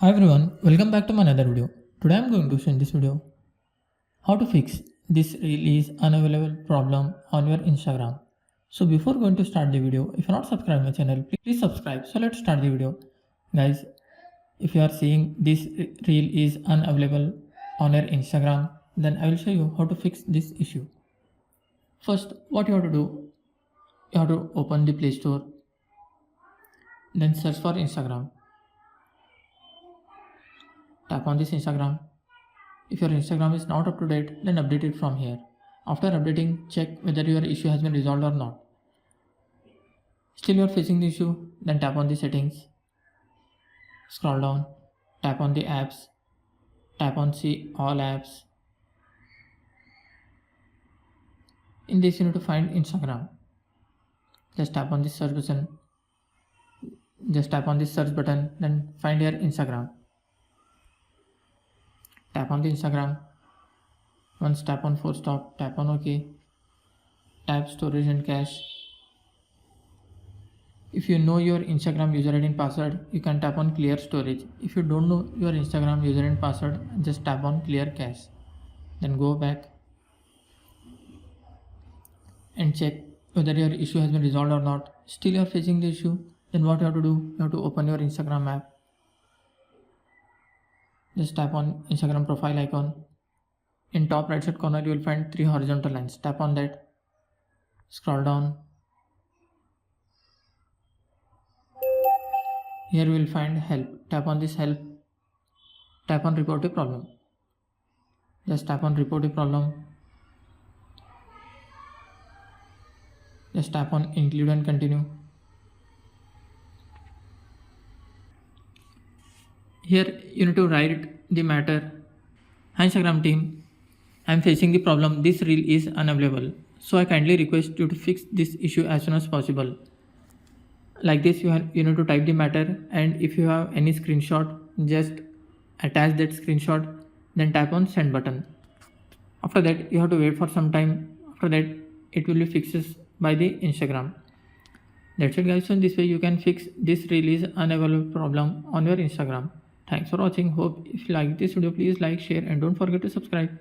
Hi everyone, welcome back to my another video. Today I'm going to show in this video how to fix this release unavailable problem on your Instagram. So before going to start the video, if you're not subscribed my channel, please subscribe. So let's start the video. Guys, if you are seeing this reel is unavailable on your Instagram, then I will show you how to fix this issue. First, what you have to do, you have to open the Play Store, then search for Instagram. Tap on this Instagram. If your Instagram is not up to date, then update it from here. After updating, check whether your issue has been resolved or not. Still you are facing the issue, then tap on the settings, scroll down, tap on the apps, tap on see all apps. In this you need to find Instagram. Just tap on this search button. Just tap on this search button, then find your Instagram. Tap on the Instagram. Once tap on force stop, tap on OK. Tap storage and cache. If you know your Instagram user ID and password, you can tap on clear storage. If you don't know your Instagram user and password, just tap on clear cache. Then go back and check whether your issue has been resolved or not. Still you are facing the issue, then what you have to do, you have to open your Instagram app. Just tap on Instagram profile icon. In top right side corner you will find three horizontal lines. Tap on that, scroll down. Here you will find help. Tap on this help. Tap on report a problem. Just tap on report a problem. Just tap on include and continue. Here you need to write the matter. Hi Instagram team, I am facing the problem. This reel is unavailable. So I kindly request you to fix this issue as soon as possible. Like this you need to type the matter, and if you have any screenshot, just attach that screenshot, then tap on send button. After that you have to wait for some time. After that it will be fixed by the Instagram. That's it guys. So in this way you can fix this release unavailable problem on your Instagram. Thanks for watching. Hope if you like this video, please like, share and don't forget to subscribe.